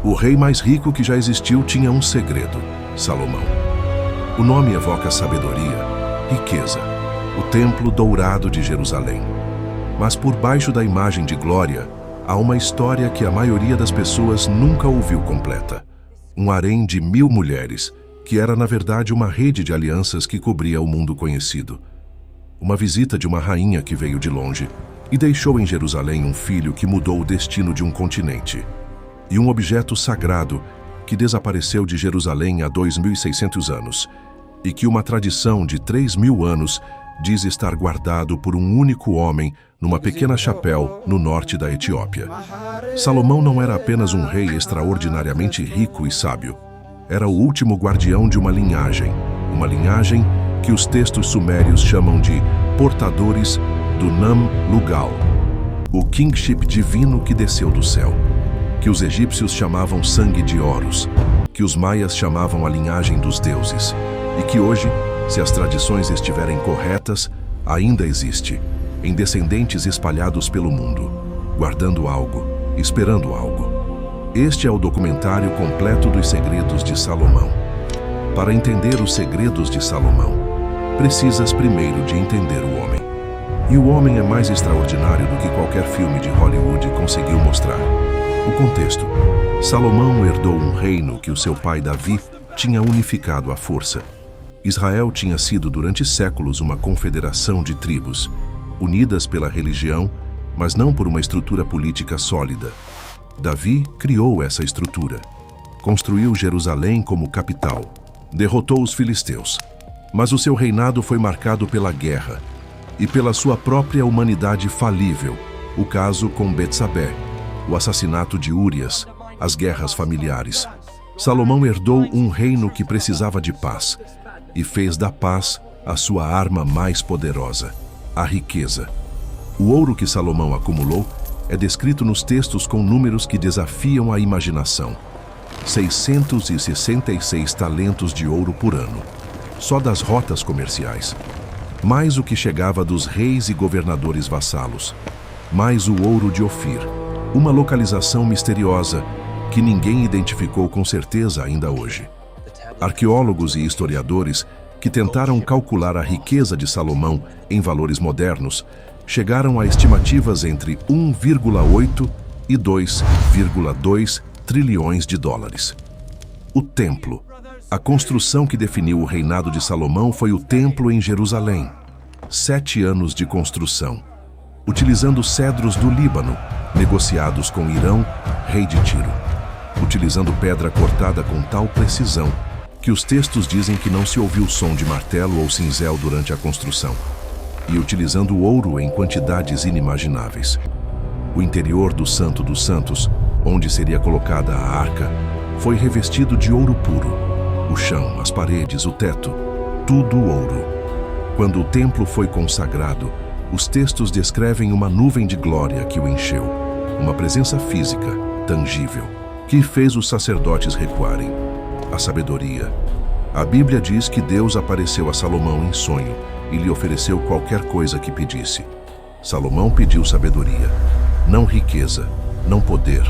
O rei mais rico que já existiu tinha um segredo: Salomão. O nome evoca sabedoria, riqueza, o templo dourado de Jerusalém. Mas por baixo da imagem de glória, há uma história que a maioria das pessoas nunca ouviu completa. Um harém de 1000 mulheres, que era na verdade uma rede de alianças que cobria o mundo conhecido. Uma visita de uma rainha que veio de longe e deixou em Jerusalém um filho que mudou o destino de um continente. E um objeto sagrado que desapareceu de Jerusalém há 2600 anos e que uma tradição de 3000 anos diz estar guardado por um único homem numa pequena chapéu no norte da Etiópia. Salomão não era apenas um rei extraordinariamente rico e sábio. Era o último guardião de uma linhagem que os textos sumérios chamam de portadores do Nam-Lugal, o kingship divino que desceu do céu, que os egípcios chamavam sangue de Horus, que os maias chamavam a linhagem dos deuses, e que hoje, se as tradições estiverem corretas, ainda existe, em descendentes espalhados pelo mundo, guardando algo, esperando algo. Este é o documentário completo dos segredos de Salomão. Para entender os segredos de Salomão, precisas primeiro de entender o homem. E o homem é mais extraordinário do que qualquer filme de Hollywood conseguiu mostrar. O contexto: Salomão herdou um reino que o seu pai Davi tinha unificado à força. Israel tinha sido durante séculos uma confederação de tribos, unidas pela religião, mas não por uma estrutura política sólida. Davi criou essa estrutura. Construiu Jerusalém como capital. Derrotou os filisteus. Mas o seu reinado foi marcado pela guerra e pela sua própria humanidade falível, o caso com Betsabé, o assassinato de Úrias, as guerras familiares. Salomão herdou um reino que precisava de paz e fez da paz a sua arma mais poderosa, a riqueza. O ouro que Salomão acumulou é descrito nos textos com números que desafiam a imaginação. 666 talentos de ouro por ano, só das rotas comerciais. Mais o que chegava dos reis e governadores vassalos. Mais o ouro de Ofir, uma localização misteriosa que ninguém identificou com certeza ainda hoje. Arqueólogos e historiadores que tentaram calcular a riqueza de Salomão em valores modernos chegaram a estimativas entre 1,8 e 2,2 trilhões de dólares. O templo. A construção que definiu o reinado de Salomão foi o templo em Jerusalém. 7 anos de construção, utilizando cedros do Líbano, negociados com Irão, rei de Tiro. Utilizando pedra cortada com tal precisão que os textos dizem que não se ouviu som de martelo ou cinzel durante a construção. E utilizando ouro em quantidades inimagináveis. O interior do Santo dos Santos, onde seria colocada a arca, foi revestido de ouro puro. O chão, as paredes, o teto, tudo ouro. Quando o templo foi consagrado, os textos descrevem uma nuvem de glória que o encheu, uma presença física, tangível, que fez os sacerdotes recuarem. A sabedoria. A Bíblia diz que Deus apareceu a Salomão em sonho e lhe ofereceu qualquer coisa que pedisse. Salomão pediu sabedoria, não riqueza, não poder,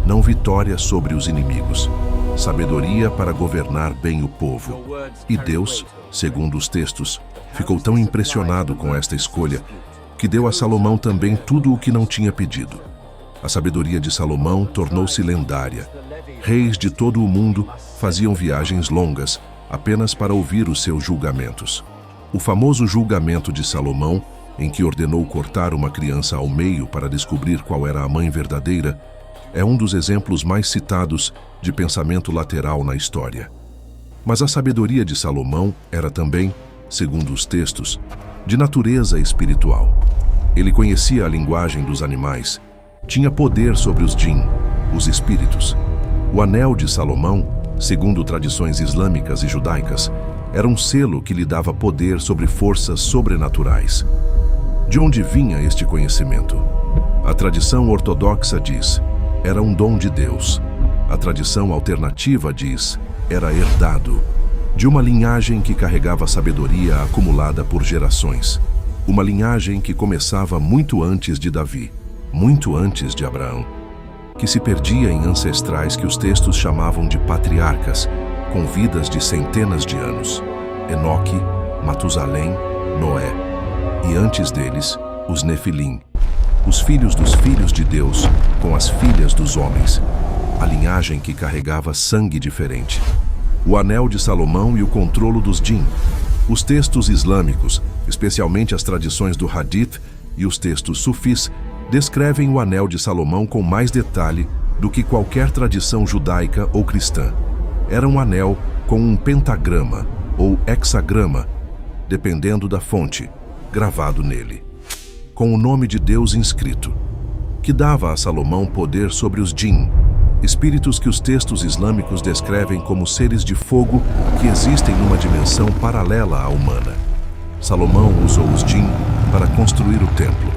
não vitória sobre os inimigos. Sabedoria para governar bem o povo. E Deus, segundo os textos, ficou tão impressionado com esta escolha que deu a Salomão também tudo o que não tinha pedido. A sabedoria de Salomão tornou-se lendária. Reis de todo o mundo faziam viagens longas apenas para ouvir os seus julgamentos. O famoso julgamento de Salomão, em que ordenou cortar uma criança ao meio para descobrir qual era a mãe verdadeira, é um dos exemplos mais citados de pensamento lateral na história. Mas a sabedoria de Salomão era também, segundo os textos, de natureza espiritual. Ele conhecia a linguagem dos animais, tinha poder sobre os jinn, os espíritos. O anel de Salomão, segundo tradições islâmicas e judaicas, era um selo que lhe dava poder sobre forças sobrenaturais. De onde vinha este conhecimento? A tradição ortodoxa diz: era um dom de Deus. A tradição alternativa diz: era herdado, de uma linhagem que carregava sabedoria acumulada por gerações. Uma linhagem que começava muito antes de Davi, muito antes de Abraão. que se perdia em ancestrais que os textos chamavam de patriarcas, com vidas de centenas de anos: Enoque, Matusalém, Noé, e antes deles, os Nefilim, os filhos dos filhos de Deus com as filhas dos homens, a linhagem que carregava sangue diferente. O Anel de Salomão e o controlo dos Jinn. Os textos islâmicos, especialmente as tradições do Hadith e os textos sufis, descrevem o Anel de Salomão com mais detalhe do que qualquer tradição judaica ou cristã. Era um anel com um pentagrama ou hexagrama, dependendo da fonte, gravado nele, com o nome de Deus inscrito, que dava a Salomão poder sobre os Jinn, espíritos que os textos islâmicos descrevem como seres de fogo que existem numa dimensão paralela à humana. Salomão usou os Jinn para construir o templo.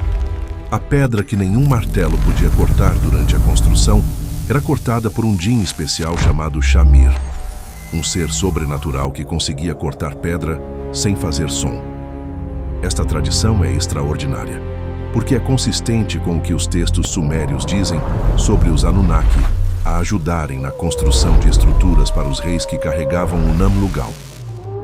A pedra que nenhum martelo podia cortar durante a construção era cortada por um Jinn especial chamado Shamir, um ser sobrenatural que conseguia cortar pedra sem fazer som. Esta tradição é extraordinária, porque é consistente com o que os textos sumérios dizem sobre os Anunnaki a ajudarem na construção de estruturas para os reis que carregavam o Namlugal,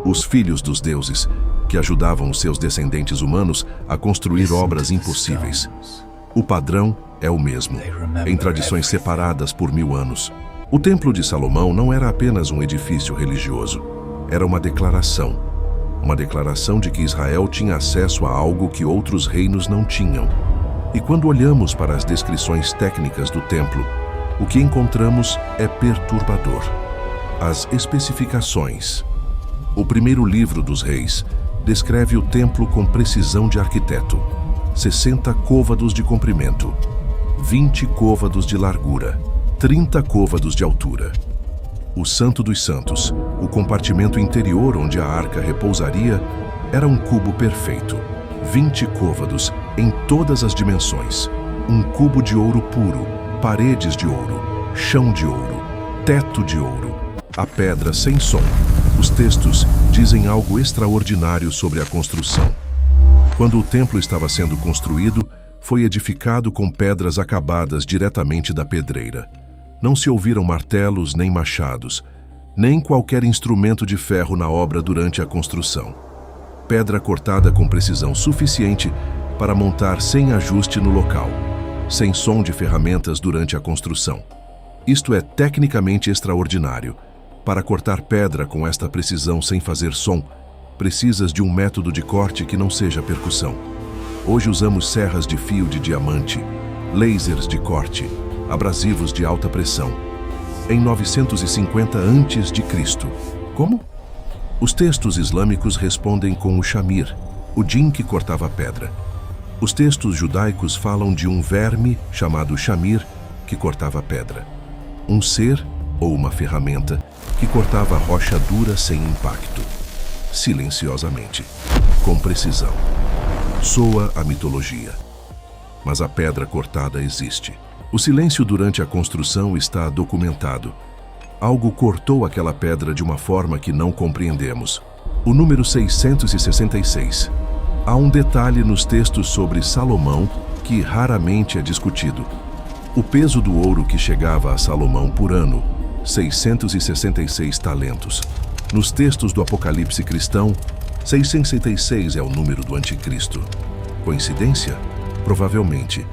os filhos dos deuses, que ajudavam os seus descendentes humanos a construir obras impossíveis. O padrão é o mesmo, em tradições separadas por 1000 anos. O Templo de Salomão não era apenas um edifício religioso, era uma declaração de que Israel tinha acesso a algo que outros reinos não tinham. E quando olhamos para as descrições técnicas do templo, o que encontramos é perturbador. As especificações. O primeiro livro dos reis descreve o templo com precisão de arquiteto: 60 côvados de comprimento, 20 côvados de largura, 30 côvados de altura. O Santo dos Santos, o compartimento interior onde a arca repousaria, era um cubo perfeito, 20 côvados em todas as dimensões, um cubo de ouro puro, paredes de ouro, chão de ouro, teto de ouro, a pedra sem som. Os textos dizem algo extraordinário sobre a construção. Quando o templo estava sendo construído, foi edificado com pedras acabadas diretamente da pedreira. Não se ouviram martelos nem machados, nem qualquer instrumento de ferro na obra durante a construção. Pedra cortada com precisão suficiente para montar sem ajuste no local, sem som de ferramentas durante a construção. Isto é tecnicamente extraordinário. Para cortar pedra com esta precisão sem fazer som, precisas de um método de corte que não seja percussão. Hoje usamos serras de fio de diamante, lasers de corte, abrasivos de alta pressão. Em 950 a.C. Como? Os textos islâmicos respondem com o Shamir, o Jinn que cortava pedra. Os textos judaicos falam de um verme chamado Shamir que cortava pedra. Um ser ou uma ferramenta que cortava rocha dura sem impacto, silenciosamente, com precisão. Soa a mitologia, mas a pedra cortada existe. O silêncio durante a construção está documentado. Algo cortou aquela pedra de uma forma que não compreendemos. O número 666. Há um detalhe nos textos sobre Salomão que raramente é discutido. O peso do ouro que chegava a Salomão por ano, 666 talentos. Nos textos do Apocalipse cristão, 666 é o número do Anticristo. Coincidência? Provavelmente.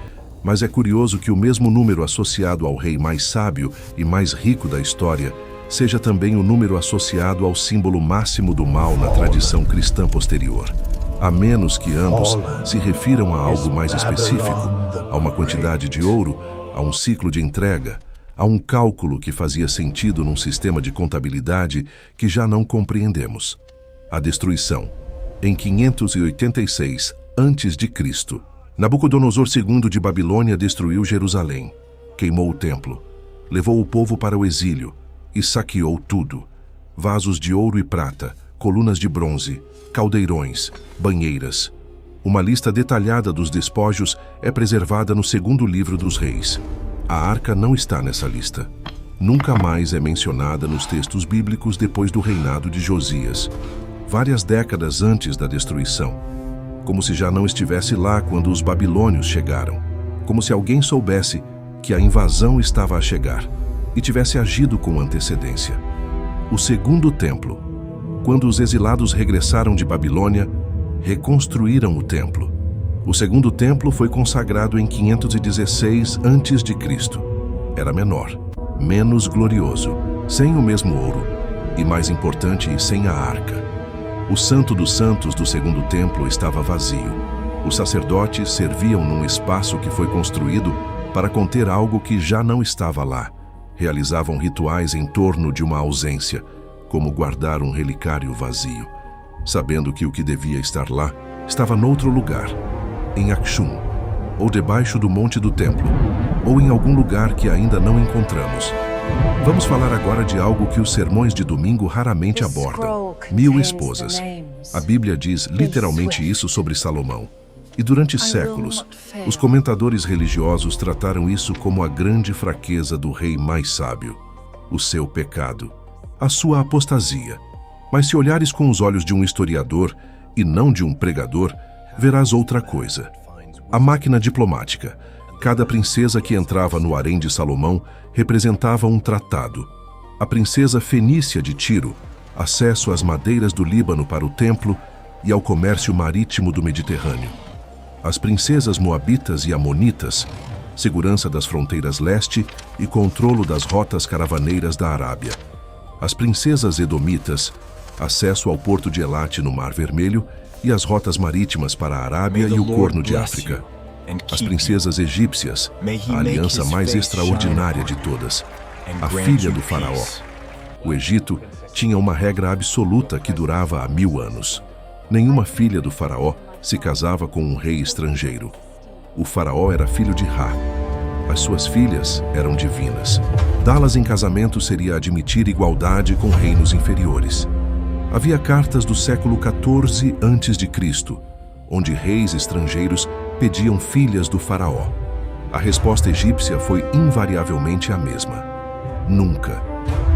Mas é curioso que o mesmo número associado ao rei mais sábio e mais rico da história seja também o número associado ao símbolo máximo do mal na tradição cristã posterior. A menos que ambos se refiram a algo mais específico, a uma quantidade de ouro, a um ciclo de entrega, a um cálculo que fazia sentido num sistema de contabilidade que já não compreendemos. A destruição. Em 586 a.C., Nabucodonosor II de Babilônia destruiu Jerusalém, queimou o templo, levou o povo para o exílio e saqueou tudo: vasos de ouro e prata, colunas de bronze, caldeirões, banheiras. Uma lista detalhada dos despojos é preservada no segundo livro dos reis. A arca não está nessa lista. Nunca mais é mencionada nos textos bíblicos depois do reinado de Josias, várias décadas antes da destruição. Como se já não estivesse lá quando os babilônios chegaram. Como se alguém soubesse que a invasão estava a chegar e tivesse agido com antecedência. O segundo templo. Quando os exilados regressaram de Babilônia, reconstruíram o templo. O segundo templo foi consagrado em 516 a.C. Era menor, menos glorioso, sem o mesmo ouro e, mais importante, sem a arca. O Santo dos Santos do segundo templo estava vazio. Os sacerdotes serviam num espaço que foi construído para conter algo que já não estava lá. Realizavam rituais em torno de uma ausência, como guardar um relicário vazio, sabendo que o que devia estar lá estava noutro lugar, em Akshum, ou debaixo do monte do templo, ou em algum lugar que ainda não encontramos. Vamos falar agora de algo que os sermões de domingo raramente abordam: 1000 esposas. A Bíblia diz literalmente isso sobre Salomão. E durante séculos, os comentadores religiosos trataram isso como a grande fraqueza do rei mais sábio, o seu pecado, a sua apostasia. Mas se olhares com os olhos de um historiador e não de um pregador, verás outra coisa. A máquina diplomática. Cada princesa que entrava no harém de Salomão representava um tratado. A princesa fenícia de Tiro, acesso às madeiras do Líbano para o templo e ao comércio marítimo do Mediterrâneo. As princesas moabitas e amonitas, segurança das fronteiras leste e controlo das rotas caravaneiras da Arábia. As princesas edomitas, acesso ao porto de Elate no Mar Vermelho e as rotas marítimas para a Arábia e o Corno de África. As princesas egípcias, a aliança mais extraordinária de todas, a filha do faraó. O Egito tinha uma regra absoluta que durava há 1000 anos. Nenhuma filha do faraó se casava com um rei estrangeiro. O faraó era filho de Ra. As suas filhas eram divinas. Dá-las em casamento seria admitir igualdade com reinos inferiores. Havia cartas do século XIV a.C., onde reis estrangeiros pediam filhas do faraó. A resposta egípcia foi invariavelmente a mesma: nunca.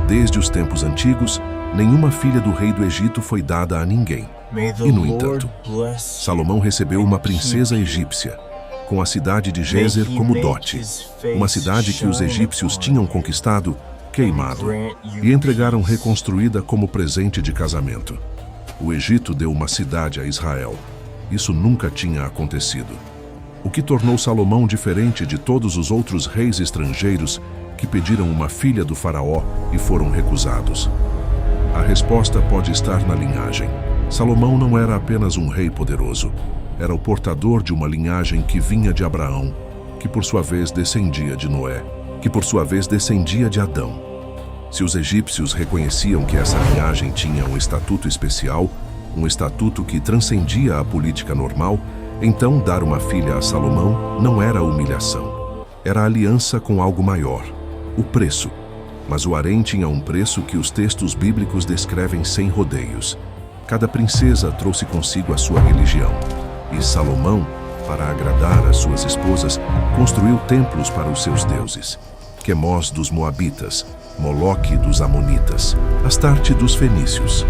Desde os tempos antigos, nenhuma filha do rei do Egito foi dada a ninguém. E, no entanto, Salomão recebeu uma princesa egípcia, com a cidade de Gézer como dote, uma cidade que os egípcios tinham conquistado, queimado, e entregaram reconstruída como presente de casamento. O Egito deu uma cidade a Israel. Isso nunca tinha acontecido. O que tornou Salomão diferente de todos os outros reis estrangeiros que pediram uma filha do faraó e foram recusados? A resposta pode estar na linhagem. Salomão não era apenas um rei poderoso. Era o portador de uma linhagem que vinha de Abraão, que por sua vez descendia de Noé, que por sua vez descendia de Adão. Se os egípcios reconheciam que essa linhagem tinha um estatuto especial, um estatuto que transcendia a política normal, então dar uma filha a Salomão não era humilhação. Era aliança com algo maior, o preço. Mas o harém tinha um preço que os textos bíblicos descrevem sem rodeios. Cada princesa trouxe consigo a sua religião. E Salomão, para agradar as suas esposas, construiu templos para os seus deuses. Quemós dos moabitas, Moloque dos amonitas, Astarte dos fenícios.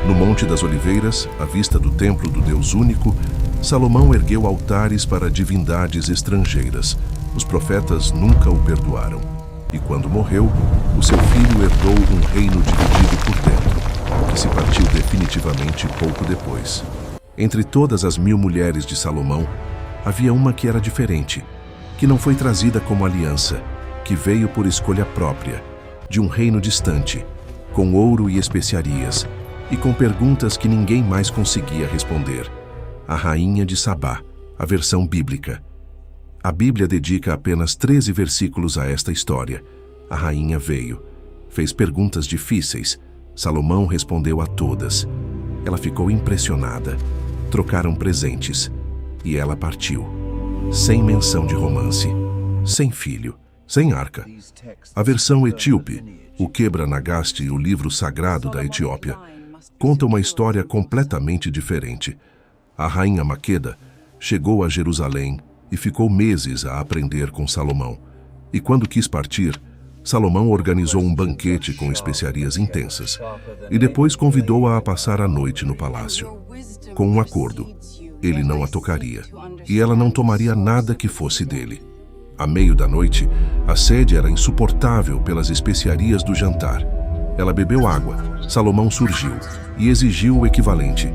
No Monte das Oliveiras, à vista do templo do Deus único, Salomão ergueu altares para divindades estrangeiras. Os profetas nunca o perdoaram. E quando morreu, o seu filho herdou um reino dividido por dentro, que se partiu definitivamente pouco depois. Entre todas as 1000 mulheres de Salomão, havia uma que era diferente, que não foi trazida como aliança, que veio por escolha própria, de um reino distante, com ouro e especiarias, e com perguntas que ninguém mais conseguia responder. A rainha de Sabá, a versão bíblica. A Bíblia dedica apenas 13 versículos a esta história. A rainha veio, fez perguntas difíceis. Salomão respondeu a todas. Ela ficou impressionada. Trocaram presentes. E ela partiu. Sem menção de romance. Sem filho. Sem arca. A versão etíope, o Quebra-Nagaste, o livro sagrado da Etiópia, conta uma história completamente diferente. A rainha Maqueda chegou a Jerusalém e ficou meses a aprender com Salomão. E quando quis partir, Salomão organizou um banquete com especiarias intensas e depois convidou-a a passar a noite no palácio. Com um acordo, ele não a tocaria e ela não tomaria nada que fosse dele. À meio da noite, a sede era insuportável pelas especiarias do jantar. Ela bebeu água. Salomão surgiu e exigiu o equivalente.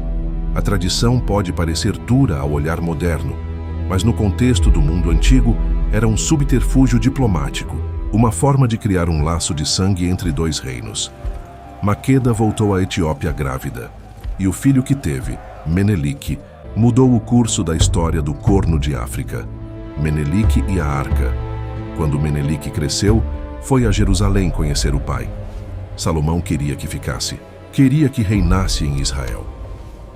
A tradição pode parecer dura ao olhar moderno, mas no contexto do mundo antigo era um subterfúgio diplomático, uma forma de criar um laço de sangue entre dois reinos. Maqueda voltou à Etiópia grávida, e o filho que teve, Menelik, mudou o curso da história do Corno de África. Menelik e a Arca. Quando Menelik cresceu, foi a Jerusalém conhecer o pai. Salomão queria que ficasse. Queria que reinasse em Israel.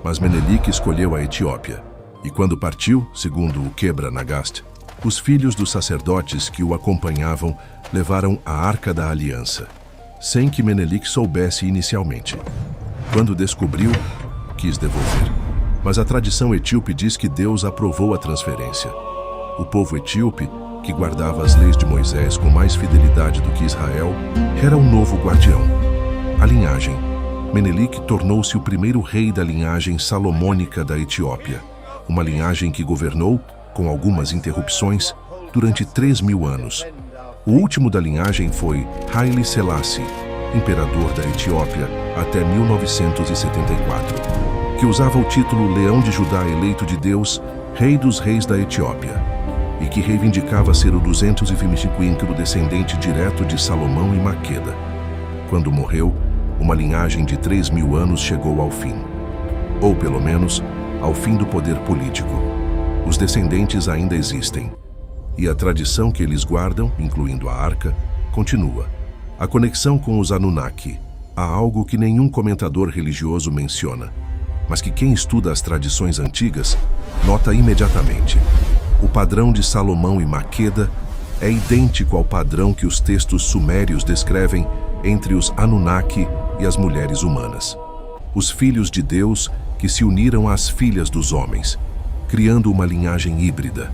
Mas Menelik escolheu a Etiópia. E quando partiu, segundo o Quebra Nagast, os filhos dos sacerdotes que o acompanhavam levaram a Arca da Aliança, sem que Menelik soubesse inicialmente. Quando descobriu, quis devolver. Mas a tradição etíope diz que Deus aprovou a transferência. O povo etíope, que guardava as leis de Moisés com mais fidelidade do que Israel, era um novo guardião. A linhagem. Menelik tornou-se o primeiro rei da linhagem salomônica da Etiópia, uma linhagem que governou, com algumas interrupções, durante 3.000 anos. O último da linhagem foi Haile Selassie, imperador da Etiópia, até 1974, que usava o título Leão de Judá eleito de Deus, Rei dos Reis da Etiópia, e que reivindicava ser o 225º descendente direto de Salomão e Maqueda. Quando morreu, uma linhagem de 3.000 anos chegou ao fim. Ou, pelo menos, ao fim do poder político. Os descendentes ainda existem. E a tradição que eles guardam, incluindo a Arca, continua. A conexão com os Anunnaki. Há algo que nenhum comentador religioso menciona, mas que quem estuda as tradições antigas nota imediatamente. O padrão de Salomão e Maqueda é idêntico ao padrão que os textos sumérios descrevem entre os Anunnaki e as mulheres humanas. Os filhos de Deus que se uniram às filhas dos homens, criando uma linhagem híbrida.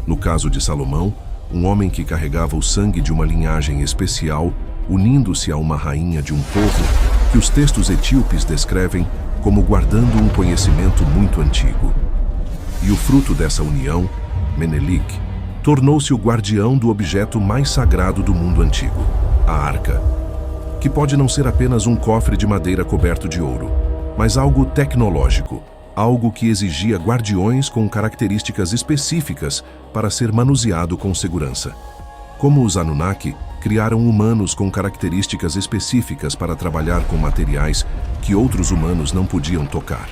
No caso de Salomão, um homem que carregava o sangue de uma linhagem especial, unindo-se a uma rainha de um povo que os textos etíopes descrevem como guardando um conhecimento muito antigo. E o fruto dessa união, Menelik, tornou-se o guardião do objeto mais sagrado do mundo antigo, a Arca, que pode não ser apenas um cofre de madeira coberto de ouro, mas algo tecnológico, algo que exigia guardiões com características específicas para ser manuseado com segurança. Como os Anunnaki, criaram humanos com características específicas para trabalhar com materiais que outros humanos não podiam tocar.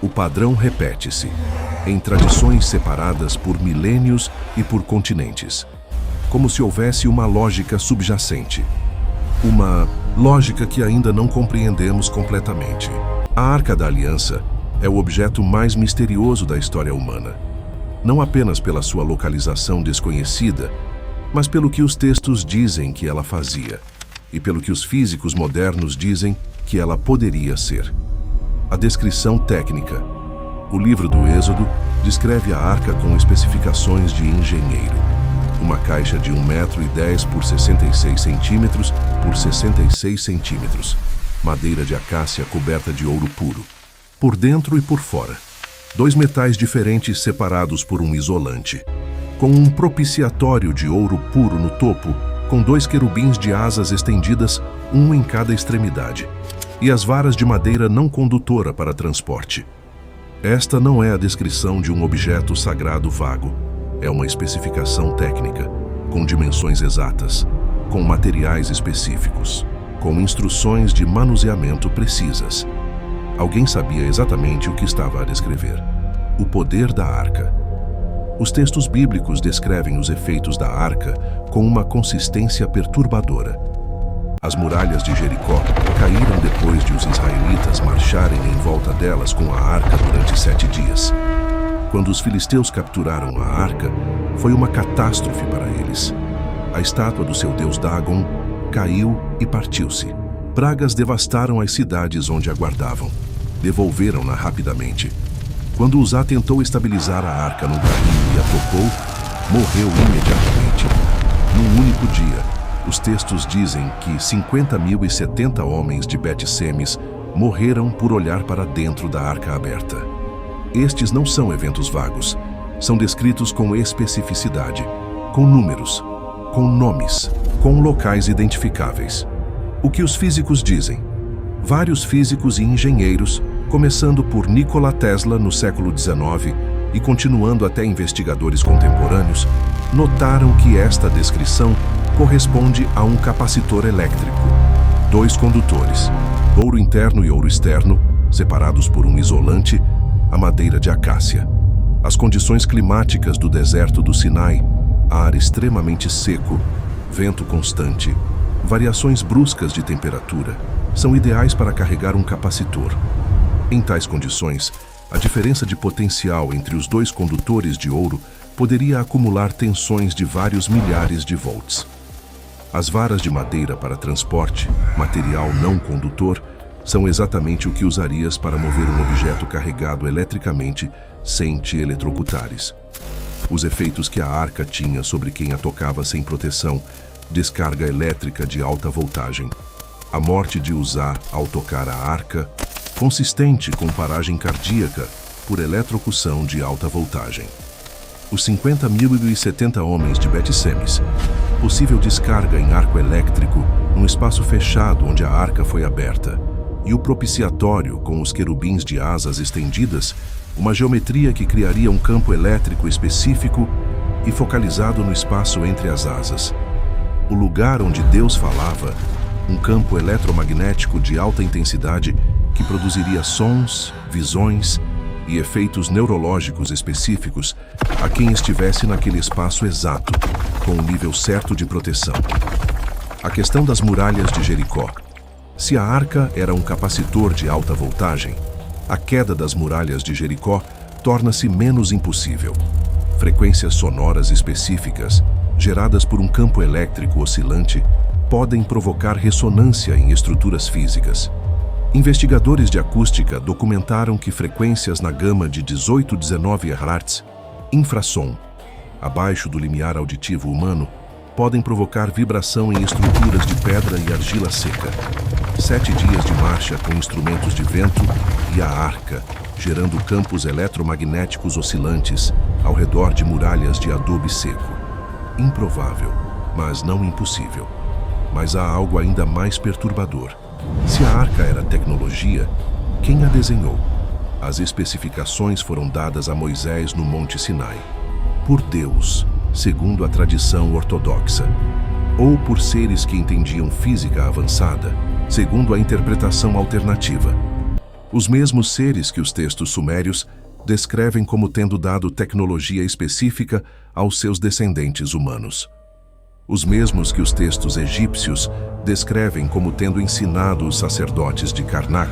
O padrão repete-se, em tradições separadas por milênios e por continentes, como se houvesse uma lógica subjacente. Uma lógica que ainda não compreendemos completamente. A Arca da Aliança é o objeto mais misterioso da história humana, não apenas pela sua localização desconhecida, mas pelo que os textos dizem que ela fazia, e pelo que os físicos modernos dizem que ela poderia ser. A descrição técnica. O livro do Êxodo descreve a arca com especificações de engenheiro. Uma caixa de 1,10 m por 66 centímetros por 66 centímetros. Madeira de acácia coberta de ouro puro, por dentro e por fora. 2 metais diferentes separados por um isolante. Com um propiciatório de ouro puro no topo, com 2 querubins de asas estendidas, um em cada extremidade, e as varas de madeira não condutora para transporte. Esta não é a descrição de um objeto sagrado vago. É uma especificação técnica, com dimensões exatas, com materiais específicos, com instruções de manuseamento precisas. Alguém sabia exatamente o que estava a descrever. O poder da arca. Os textos bíblicos descrevem os efeitos da arca com uma consistência perturbadora. As muralhas de Jericó caíram depois de os israelitas marcharem em volta delas com a arca durante 7 dias. Quando os filisteus capturaram a arca, foi uma catástrofe para eles. A estátua do seu deus Dagon caiu e partiu-se. Pragas devastaram as cidades onde a guardavam. Devolveram-na rapidamente. Quando Uzá tentou estabilizar a arca no carrinho e a tocou, morreu imediatamente. Num único dia, os textos dizem que 50.070 homens de Bet-Semes morreram por olhar para dentro da arca aberta. Estes não são eventos vagos. São descritos com especificidade, com números, com nomes, com locais identificáveis. O que os físicos dizem? Vários físicos e engenheiros, começando por Nikola Tesla no século XIX e continuando até investigadores contemporâneos, notaram que esta descrição corresponde a um capacitor elétrico. 2 condutores, ouro interno e ouro externo, separados por um isolante, a madeira de acácia. As condições climáticas do deserto do Sinai, ar extremamente seco, vento constante, variações bruscas de temperatura, são ideais para carregar um capacitor. Em tais condições, a diferença de potencial entre os 2 condutores de ouro poderia acumular tensões de vários milhares de volts. As varas de madeira para transporte, material não condutor, são exatamente o que usarias para mover um objeto carregado eletricamente sem te eletrocutares. Os efeitos que a arca tinha sobre quem a tocava sem proteção, descarga elétrica de alta voltagem. A morte de Uzá ao tocar a arca, consistente com paragem cardíaca por eletrocução de alta voltagem. Os 50.070 homens de Bet-Semes, possível descarga em arco elétrico num espaço fechado onde a arca foi aberta, e o propiciatório com os querubins de asas estendidas, uma geometria que criaria um campo elétrico específico e focalizado no espaço entre as asas. O lugar onde Deus falava, um campo eletromagnético de alta intensidade que produziria sons, visões e efeitos neurológicos específicos a quem estivesse naquele espaço exato, com o nível certo de proteção. A questão das muralhas de Jericó. Se a arca era um capacitor de alta voltagem, a queda das muralhas de Jericó torna-se menos impossível. Frequências sonoras específicas, geradas por um campo elétrico oscilante, podem provocar ressonância em estruturas físicas. Investigadores de acústica documentaram que frequências na gama de 18-19 Hz, infrassom, abaixo do limiar auditivo humano, podem provocar vibração em estruturas de pedra e argila seca. 7 dias de marcha com instrumentos de vento e a arca, gerando campos eletromagnéticos oscilantes ao redor de muralhas de adobe seco. Improvável, mas não impossível. Mas há algo ainda mais perturbador. Se a arca era tecnologia, quem a desenhou? As especificações foram dadas a Moisés no Monte Sinai, por Deus, segundo a tradição ortodoxa, ou por seres que entendiam física avançada, segundo a interpretação alternativa. Os mesmos seres que os textos sumérios descrevem como tendo dado tecnologia específica aos seus descendentes humanos. Os mesmos que os textos egípcios descrevem como tendo ensinado os sacerdotes de Karnak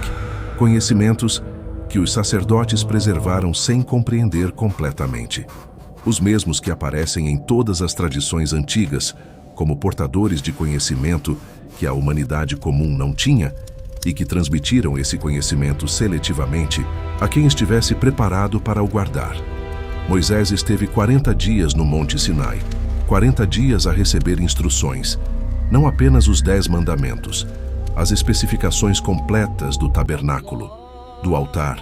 conhecimentos que os sacerdotes preservaram sem compreender completamente. Os mesmos que aparecem em todas as tradições antigas como portadores de conhecimento que a humanidade comum não tinha e que transmitiram esse conhecimento seletivamente a quem estivesse preparado para o guardar. Moisés esteve 40 dias no Monte Sinai, 40 dias a receber instruções, não apenas os 10 mandamentos, as especificações completas do tabernáculo, do altar,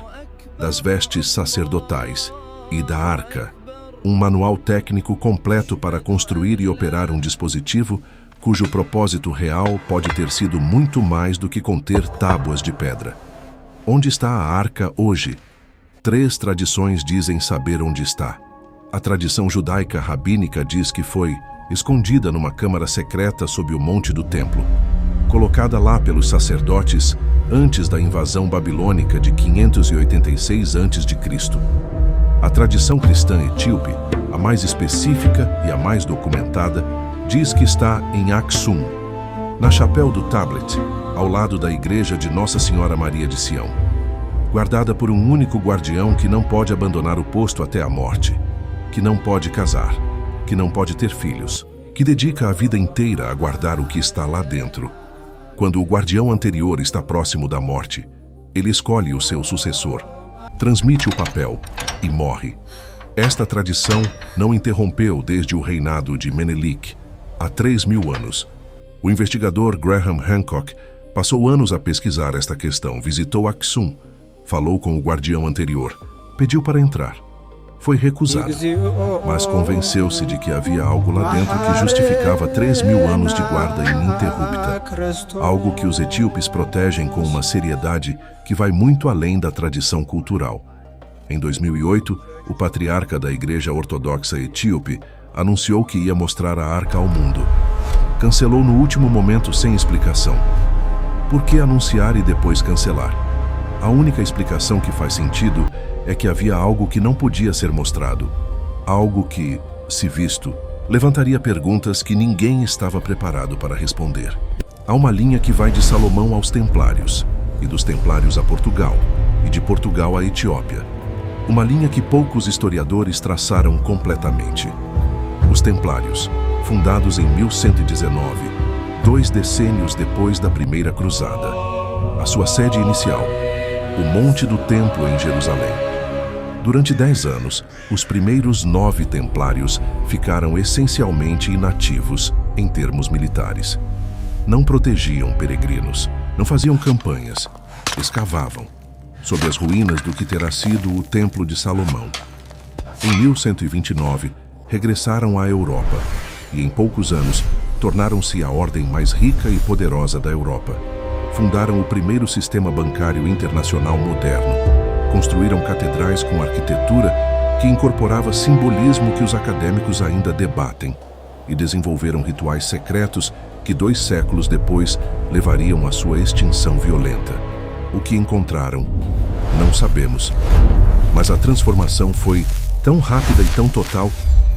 das vestes sacerdotais e da arca, um manual técnico completo para construir e operar um dispositivo cujo propósito real pode ter sido muito mais do que conter tábuas de pedra. Onde está a arca hoje? 3 tradições dizem saber onde está. A tradição judaica rabínica diz que foi escondida numa câmara secreta sob o monte do templo, colocada lá pelos sacerdotes antes da invasão babilônica de 586 a.C. A tradição cristã etíope, a mais específica e a mais documentada, diz que está em Aksum, na chapéu do Tablet, ao lado da igreja de Nossa Senhora Maria de Sião, guardada por um único guardião que não pode abandonar o posto até a morte, que não pode casar, que não pode ter filhos, que dedica a vida inteira a guardar o que está lá dentro. Quando o guardião anterior está próximo da morte, ele escolhe o seu sucessor, transmite o papel e morre. Esta tradição não interrompeu desde o reinado de Menelik, há 3.000 anos. O investigador Graham Hancock passou anos a pesquisar esta questão, visitou Aksum, falou com o guardião anterior, pediu para entrar. Foi recusado, mas convenceu-se de que havia algo lá dentro que justificava 3.000 anos de guarda ininterrupta. Algo que os etíopes protegem com uma seriedade que vai muito além da tradição cultural. Em 2008, o patriarca da Igreja Ortodoxa Etíope anunciou que ia mostrar a arca ao mundo. Cancelou no último momento sem explicação. Por que anunciar e depois cancelar? A única explicação que faz sentido é que havia algo que não podia ser mostrado. Algo que, se visto, levantaria perguntas que ninguém estava preparado para responder. Há uma linha que vai de Salomão aos Templários, e dos Templários a Portugal, e de Portugal à Etiópia. Uma linha que poucos historiadores traçaram completamente. Os Templários, fundados em 1119, 2 decênios depois da Primeira Cruzada. A sua sede inicial, o Monte do Templo em Jerusalém. Durante 10 anos, os primeiros 9 templários ficaram essencialmente inativos em termos militares. Não protegiam peregrinos, não faziam campanhas, escavavam, sob as ruínas do que terá sido o Templo de Salomão. Em 1129, regressaram à Europa e, em poucos anos, tornaram-se a ordem mais rica e poderosa da Europa. Fundaram o primeiro sistema bancário internacional moderno. Construíram catedrais com arquitetura que incorporava simbolismo que os acadêmicos ainda debatem. E desenvolveram rituais secretos que 2 séculos depois levariam à sua extinção violenta. O que encontraram? Não sabemos. Mas a transformação foi tão rápida e tão total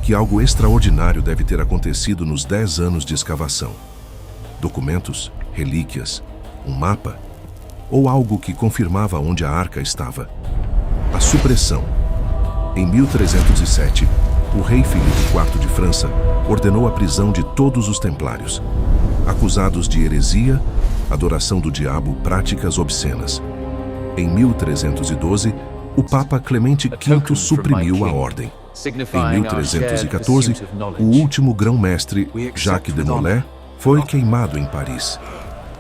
que algo extraordinário deve ter acontecido nos 10 anos de escavação. Documentos, relíquias, um mapa, ou algo que confirmava onde a arca estava. A supressão. Em 1307, o rei Filipe IV de França ordenou a prisão de todos os templários, acusados de heresia, adoração do diabo, práticas obscenas. Em 1312, o Papa Clemente V suprimiu a ordem. Em 1314, o último grão-mestre, Jacques de Molay, foi queimado em Paris.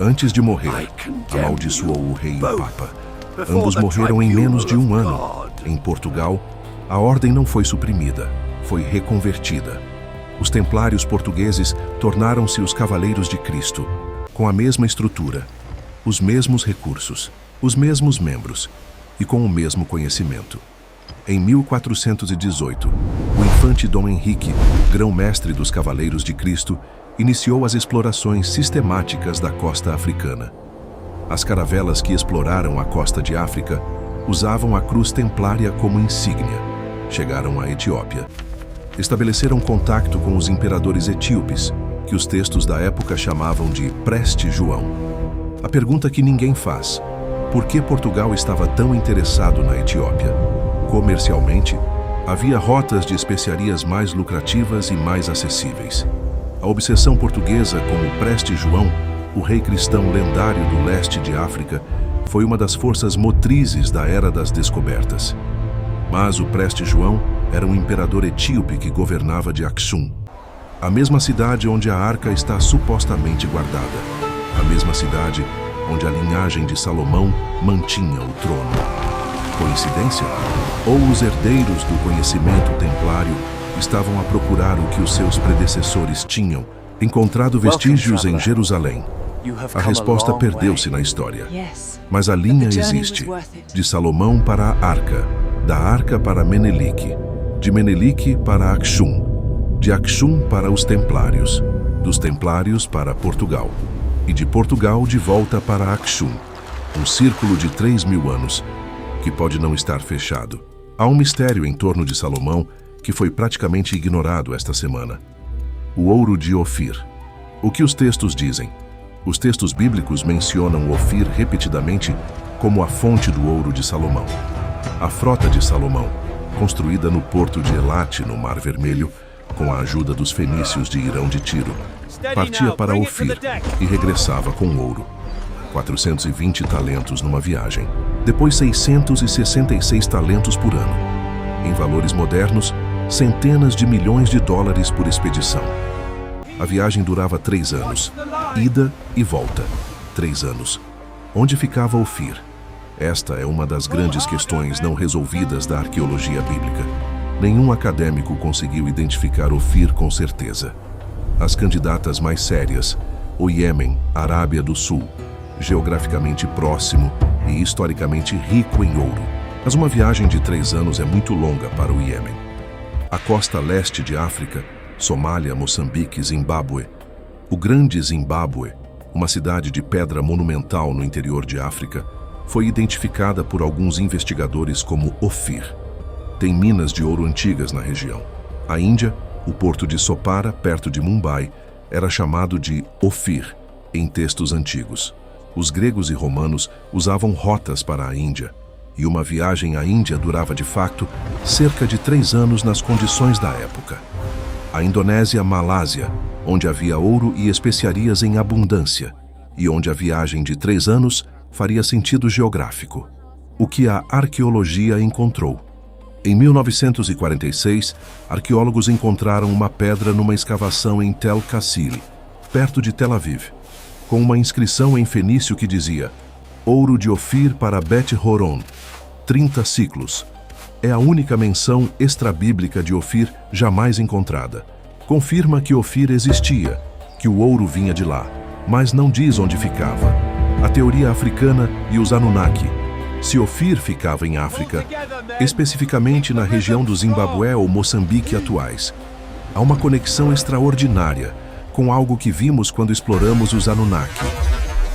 Antes de morrer, amaldiçoou o rei e o Papa. Ambos morreram em menos de 1 ano. Em Portugal, a ordem não foi suprimida, foi reconvertida. Os templários portugueses tornaram-se os Cavaleiros de Cristo, com a mesma estrutura, os mesmos recursos, os mesmos membros e com o mesmo conhecimento. Em 1418, o infante Dom Henrique, grão-mestre dos Cavaleiros de Cristo, iniciou as explorações sistemáticas da costa africana. As caravelas que exploraram a costa de África usavam a cruz templária como insígnia. Chegaram à Etiópia. Estabeleceram contato com os imperadores etíopes, que os textos da época chamavam de Preste João. A pergunta que ninguém faz: por que Portugal estava tão interessado na Etiópia? Comercialmente, havia rotas de especiarias mais lucrativas e mais acessíveis. A obsessão portuguesa com o Preste João, o rei cristão lendário do leste de África, foi uma das forças motrizes da Era das Descobertas. Mas o Preste João era um imperador etíope que governava de Aksum, a mesma cidade onde a arca está supostamente guardada, a mesma cidade onde a linhagem de Salomão mantinha o trono. Coincidência? Ou os herdeiros do conhecimento templário estavam a procurar o que os seus predecessores tinham, encontrado vestígios em Jerusalém? A resposta perdeu-se na história. Mas a linha existe, de Salomão para a arca, da arca para Menelik, de Menelik para Aksum, de Aksum para os templários, dos templários para Portugal, e de Portugal de volta para Aksum, um círculo de 3.000 anos, que pode não estar fechado. Há um mistério em torno de Salomão que foi praticamente ignorado esta semana. O ouro de Ofir. O que os textos dizem? Os textos bíblicos mencionam Ofir repetidamente como a fonte do ouro de Salomão. A frota de Salomão, construída no porto de Elate, no Mar Vermelho, com a ajuda dos fenícios de Irão de Tiro, partia para Ofir e regressava com ouro. 420 talentos numa viagem, depois 666 talentos por ano. Em valores modernos, centenas de milhões de dólares por expedição. A viagem durava 3 anos, ida e volta. 3 anos. Onde ficava Ofir? Esta é uma das grandes questões não resolvidas da arqueologia bíblica. nenhum acadêmico conseguiu identificar Ofir com certeza. As candidatas mais sérias, o Iêmen, Arábia do Sul, geograficamente próximo e historicamente rico em ouro. Mas uma viagem de 3 anos é muito longa para o Iêmen. A costa leste de África, Somália, Moçambique, Zimbábue. O Grande Zimbábue, uma cidade de pedra monumental no interior de África, foi identificada por alguns investigadores como Ofir. Tem minas de ouro antigas na região. A Índia, o porto de Sopara, perto de Mumbai, era chamado de Ofir em textos antigos. Os gregos e romanos usavam rotas para a Índia, e uma viagem à Índia durava de facto cerca de 3 anos nas condições da época. A Indonésia, Malásia, onde havia ouro e especiarias em abundância, e onde a viagem de 3 anos faria sentido geográfico. O que a arqueologia encontrou. Em 1946, arqueólogos encontraram uma pedra numa escavação em Tel Kassili, perto de Tel Aviv, com uma inscrição em fenício que dizia: Ouro de Ofir para Bet Horon, 30 ciclos. É a única menção extrabíblica de Ofir jamais encontrada. Confirma que Ofir existia, que o ouro vinha de lá, mas não diz onde ficava. A teoria africana e os Anunnaki. Se Ofir ficava em África, especificamente na região do Zimbábue ou Moçambique atuais, há uma conexão extraordinária com algo que vimos quando exploramos os Anunnaki.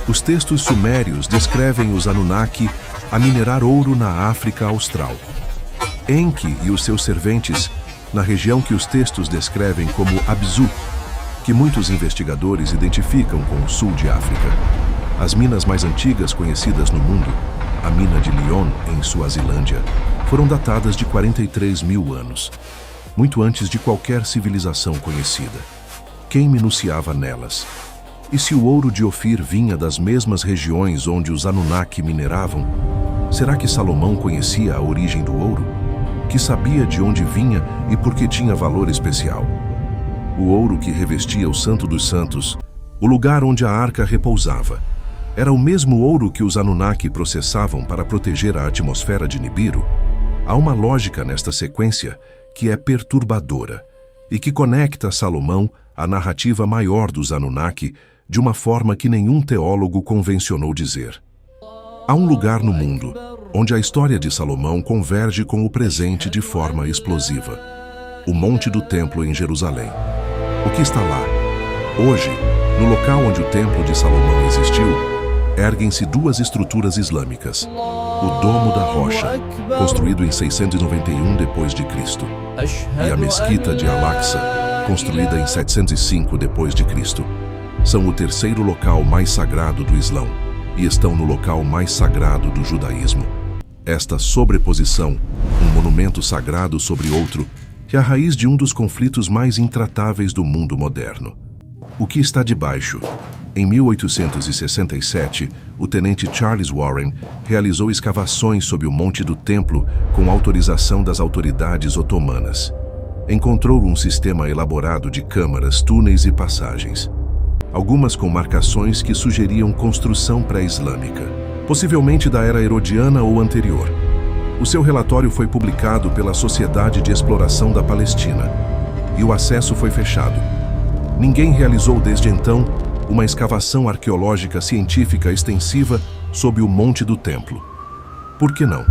Os textos sumérios descrevem os Anunnaki a minerar ouro na África Austral. Enki e os seus serventes, na região que os textos descrevem como Abzu, que muitos investigadores identificam com o sul de África. As minas mais antigas conhecidas no mundo, a mina de Lyon, em Suazilândia, foram datadas de 43 mil anos, muito antes de qualquer civilização conhecida. Quem minuciava nelas? E se o ouro de Ofir vinha das mesmas regiões onde os Anunnaki mineravam, será que Salomão conhecia a origem do ouro? Que sabia de onde vinha e por que tinha valor especial? O ouro que revestia o Santo dos Santos, o lugar onde a arca repousava, era o mesmo ouro que os Anunnaki processavam para proteger a atmosfera de Nibiru? Há uma lógica nesta sequência que é perturbadora e que conecta Salomão à narrativa maior dos Anunnaki de uma forma que nenhum teólogo convencionou dizer. Há um lugar no mundo onde a história de Salomão converge com o presente de forma explosiva. O Monte do Templo em Jerusalém. O que está lá? Hoje, no local onde o Templo de Salomão existiu, erguem-se 2 estruturas islâmicas. O Domo da Rocha, construído em 691 d.C., e a Mesquita de Al-Aqsa, construída em 705 d.C., são o terceiro local mais sagrado do Islão e estão no local mais sagrado do judaísmo. Esta sobreposição, um monumento sagrado sobre outro, é a raiz de um dos conflitos mais intratáveis do mundo moderno. O que está debaixo? Em 1867, o tenente Charles Warren realizou escavações sob o Monte do Templo com autorização das autoridades otomanas. Encontrou um sistema elaborado de câmaras, túneis e passagens. Algumas com marcações que sugeriam construção pré-islâmica, possivelmente da era herodiana ou anterior. O seu relatório foi publicado pela Sociedade de Exploração da Palestina e o acesso foi fechado. Ninguém realizou desde então uma escavação arqueológica científica extensiva sob o Monte do Templo. Por que não?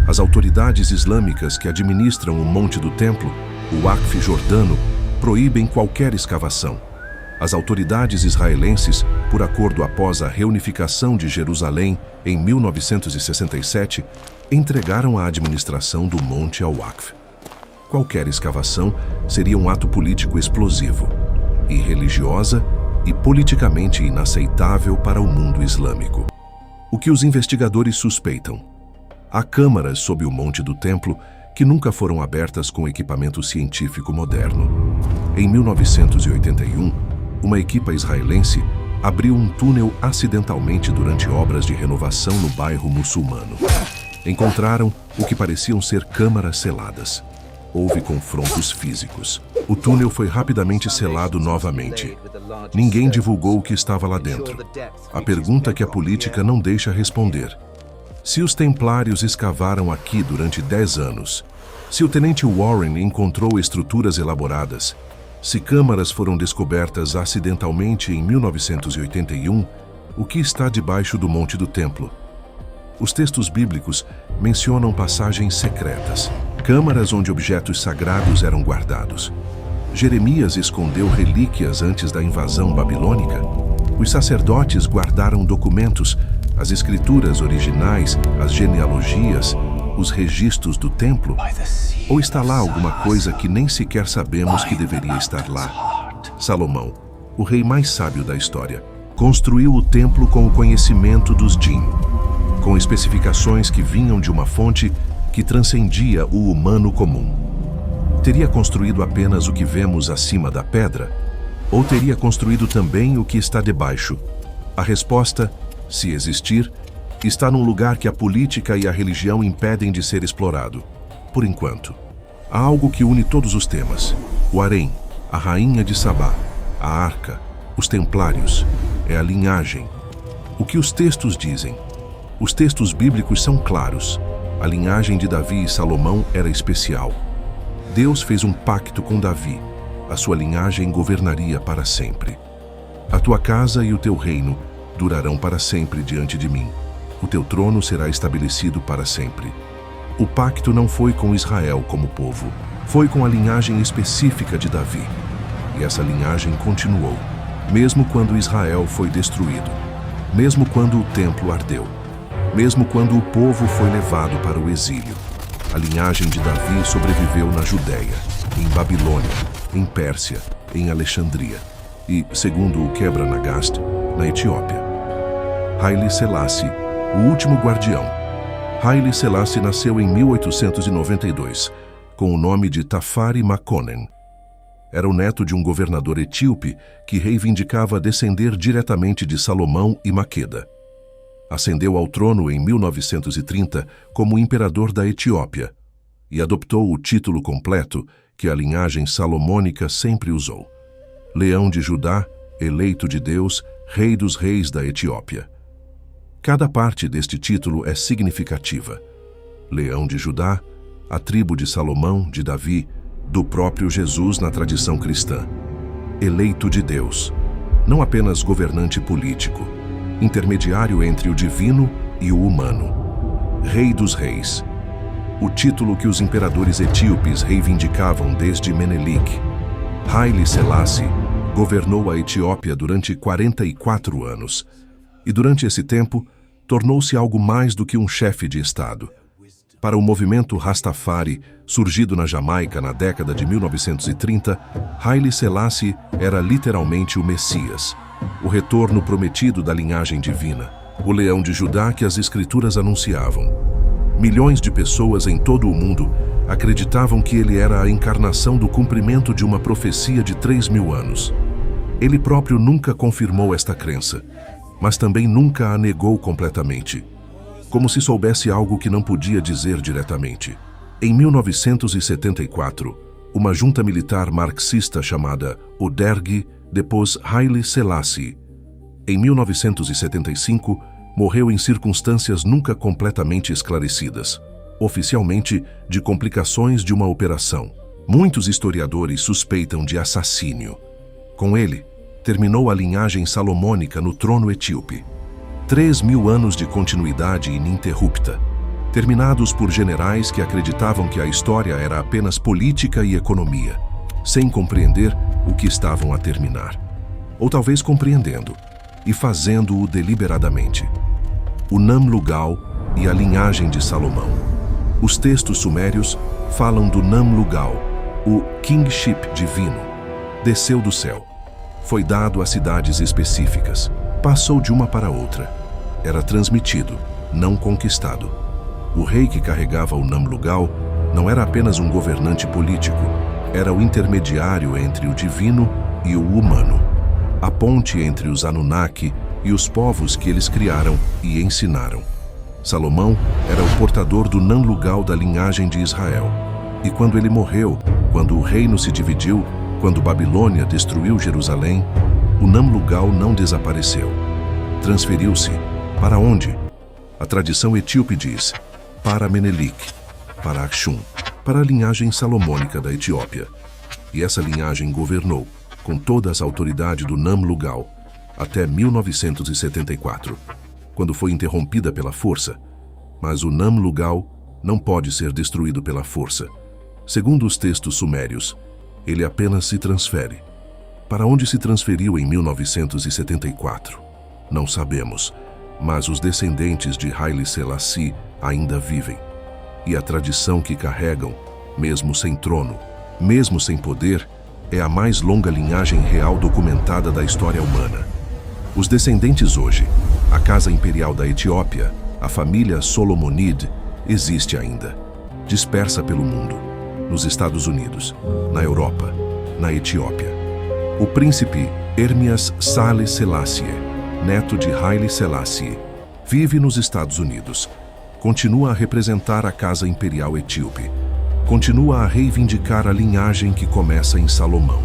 As autoridades islâmicas que administram o Monte do Templo, o Waqf jordano, proíbem qualquer escavação. As autoridades israelenses, por acordo após a reunificação de Jerusalém em 1967, entregaram a administração do monte ao Waqf. Qualquer escavação seria um ato político explosivo, irreligiosa e politicamente inaceitável para o mundo islâmico. O que os investigadores suspeitam? Há câmaras sob o Monte do Templo que nunca foram abertas com equipamento científico moderno. Em 1981, uma equipe israelense abriu um túnel acidentalmente durante obras de renovação no bairro muçulmano. Encontraram o que pareciam ser câmaras seladas. Houve confrontos físicos. O túnel foi rapidamente selado novamente. Ninguém divulgou o que estava lá dentro. A pergunta que a política não deixa responder: se os templários escavaram aqui durante 10 anos, Se o tenente Warren encontrou estruturas elaboradas, se câmaras foram descobertas acidentalmente em 1981, o que está debaixo do Monte do Templo? Os textos bíblicos mencionam passagens secretas, câmaras onde objetos sagrados eram guardados. Jeremias escondeu relíquias antes da invasão babilônica. Os sacerdotes guardaram documentos, as escrituras originais, as genealogias, os registros do templo. Ou está lá alguma coisa que nem sequer sabemos que deveria estar lá? Salomão, o rei mais sábio da história, construiu o templo com o conhecimento dos Jinn, com especificações que vinham de uma fonte que transcendia o humano comum. Teria construído apenas o que vemos acima da pedra? Ou teria construído também o que está debaixo? A resposta, se existir, está num lugar que a política e a religião impedem de ser explorado. Por enquanto, há algo que une todos os temas: o harém, a rainha de Sabá, a arca, os templários, é a linhagem. O que os textos dizem? Os textos bíblicos são claros. A linhagem de Davi e Salomão era especial. Deus fez um pacto com Davi. A sua linhagem governaria para sempre. A tua casa e o teu reino durarão para sempre diante de mim. O teu trono será estabelecido para sempre. O pacto não foi com Israel como povo, foi com a linhagem específica de Davi. E essa linhagem continuou, mesmo quando Israel foi destruído, mesmo quando o templo ardeu, mesmo quando o povo foi levado para o exílio. A linhagem de Davi sobreviveu na Judéia, em Babilônia, em Pérsia, em Alexandria e, segundo o Quebra-Nagast, na Etiópia. Haile Selassie, o último guardião. Haile Selassie nasceu em 1892, com o nome de Tafari Makonnen. Era o neto de um governador etíope que reivindicava descender diretamente de Salomão e Maqueda. Ascendeu ao trono em 1930 como imperador da Etiópia e adoptou o título completo que a linhagem salomônica sempre usou: Leão de Judá, eleito de Deus, Rei dos Reis da Etiópia. Cada parte deste título é significativa. Leão de Judá, a tribo de Salomão, de Davi, do próprio Jesus na tradição cristã. Eleito de Deus, não apenas governante político, intermediário entre o divino e o humano. Rei dos Reis, o título que os imperadores etíopes reivindicavam desde Menelik. Haile Selassie governou a Etiópia durante 44 anos. E durante esse tempo, tornou-se algo mais do que um chefe de Estado. Para o movimento Rastafari, surgido na Jamaica na década de 1930, Haile Selassie era literalmente o Messias, o retorno prometido da linhagem divina, o leão de Judá que as escrituras anunciavam. Milhões de pessoas em todo o mundo acreditavam que ele era a encarnação do cumprimento de uma profecia de 3.000 anos. Ele próprio nunca confirmou esta crença, mas também nunca a negou completamente, como se soubesse algo que não podia dizer diretamente. Em 1974, uma junta militar marxista chamada o Derg depôs Haile Selassie. Em 1975, morreu em circunstâncias nunca completamente esclarecidas, oficialmente de complicações de uma operação. Muitos historiadores suspeitam de assassínio. Com ele, terminou a linhagem salomônica no trono etíope. 3.000 anos de continuidade ininterrupta, terminados por generais que acreditavam que a história era apenas política e economia, sem compreender o que estavam a terminar. Ou talvez compreendendo, e fazendo-o deliberadamente. O Nam-Lugal e a linhagem de Salomão. Os textos sumérios falam do Nam-Lugal, o kingship divino. Desceu do céu. Foi dado a cidades específicas. Passou de uma para outra. Era transmitido, não conquistado. O rei que carregava o Nam-Lugal não era apenas um governante político, era o intermediário entre o divino e o humano. A ponte entre os Anunnaki e os povos que eles criaram e ensinaram. Salomão era o portador do Nam-Lugal da linhagem de Israel. E quando ele morreu, quando o reino se dividiu, quando Babilônia destruiu Jerusalém, o Nam-Lugal não desapareceu. Transferiu-se. Para onde? A tradição etíope diz: para Menelik, para Axum, para a linhagem salomônica da Etiópia. E essa linhagem governou, com toda a autoridade do Nam-Lugal, até 1974, quando foi interrompida pela força. Mas o Nam-Lugal não pode ser destruído pela força. Segundo os textos sumérios, ele apenas se transfere. Para onde se transferiu em 1974? Não sabemos, mas os descendentes de Haile Selassie ainda vivem. E a tradição que carregam, mesmo sem trono, mesmo sem poder, é a mais longa linhagem real documentada da história humana. Os descendentes hoje, a Casa Imperial da Etiópia, a família Solomonide, existe ainda, dispersa pelo mundo, nos Estados Unidos, na Europa, na Etiópia. O príncipe Hermias Haile Selassie, neto de Haile Selassie, vive nos Estados Unidos. Continua a representar a Casa Imperial Etíope. Continua a reivindicar a linhagem que começa em Salomão.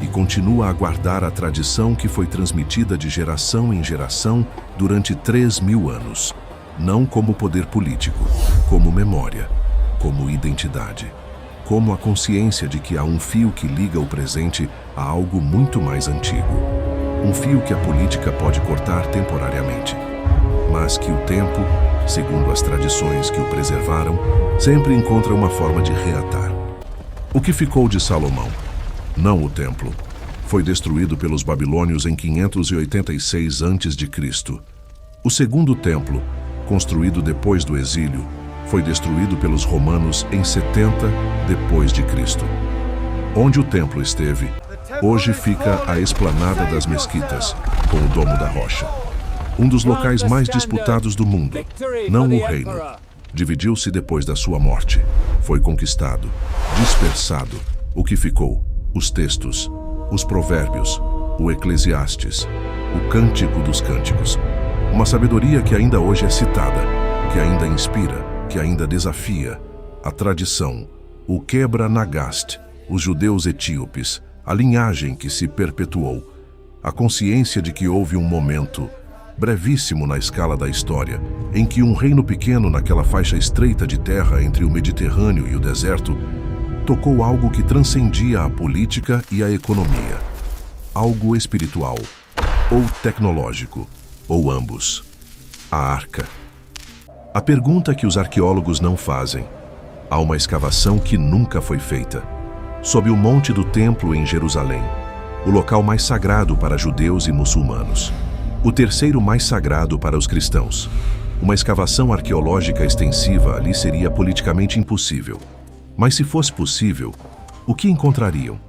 E continua a guardar a tradição que foi transmitida de geração em geração durante 3.000 anos. Não como poder político, como memória, como identidade. Como a consciência de que há um fio que liga o presente a algo muito mais antigo. Um fio que a política pode cortar temporariamente, mas que o tempo, segundo as tradições que o preservaram, sempre encontra uma forma de reatar. O que ficou de Salomão? Não o templo. Foi destruído pelos babilônios em 586 a.C. O segundo templo, construído depois do exílio, foi destruído pelos romanos em 70 depois de Cristo. Onde o templo esteve, hoje fica a esplanada das mesquitas, com o Domo da Rocha. Um dos locais mais disputados do mundo, não o reino. Dividiu-se depois da sua morte. Foi conquistado, dispersado. O que ficou? Os textos, os provérbios, o Eclesiastes, o Cântico dos Cânticos. Uma sabedoria que ainda hoje é citada, que ainda inspira, que ainda desafia. A tradição, o Quebra-Nagast, os judeus etíopes, a linhagem que se perpetuou. A consciência de que houve um momento, brevíssimo na escala da história, em que um reino pequeno naquela faixa estreita de terra entre o Mediterrâneo e o deserto tocou algo que transcendia a política e a economia. Algo espiritual, ou tecnológico, ou ambos. A Arca. A pergunta que os arqueólogos não fazem. Há uma escavação que nunca foi feita. Sob o Monte do Templo em Jerusalém, o local mais sagrado para judeus e muçulmanos. O terceiro mais sagrado para os cristãos. Uma escavação arqueológica extensiva ali seria politicamente impossível. Mas se fosse possível, o que encontrariam?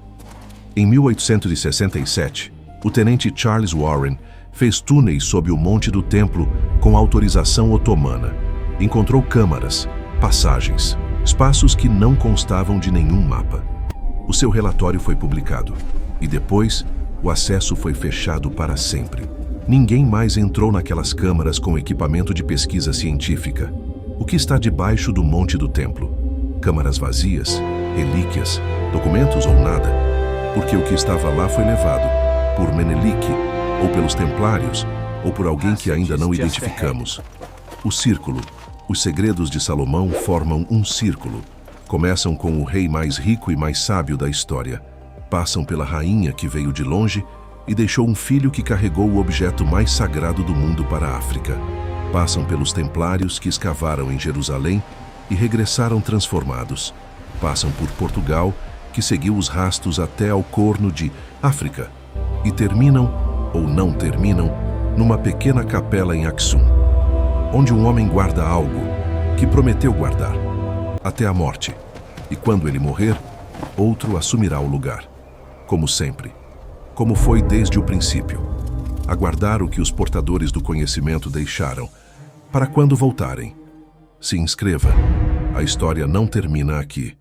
Em 1867, o tenente Charles Warren fez túneis sob o Monte do Templo com autorização otomana. Encontrou câmaras, passagens, espaços que não constavam de nenhum mapa. O seu relatório foi publicado e depois o acesso foi fechado para sempre. Ninguém mais entrou naquelas câmaras com equipamento de pesquisa científica. O que está debaixo do Monte do Templo? Câmaras vazias, relíquias, documentos ou nada? Porque o que estava lá foi levado por Menelik, ou pelos Templários, ou por alguém que ainda não identificamos. O círculo. Os segredos de Salomão formam um círculo. Começam com o rei mais rico e mais sábio da história. Passam pela rainha que veio de longe e deixou um filho que carregou o objeto mais sagrado do mundo para a África. Passam pelos templários que escavaram em Jerusalém e regressaram transformados. Passam por Portugal, que seguiu os rastros até ao Corno de África. E terminam, ou não terminam, numa pequena capela em Aksum, onde um homem guarda algo que prometeu guardar, até a morte. E quando ele morrer, outro assumirá o lugar. Como sempre, como foi desde o princípio, a guardar o que os portadores do conhecimento deixaram, para quando voltarem. Se inscreva, a história não termina aqui.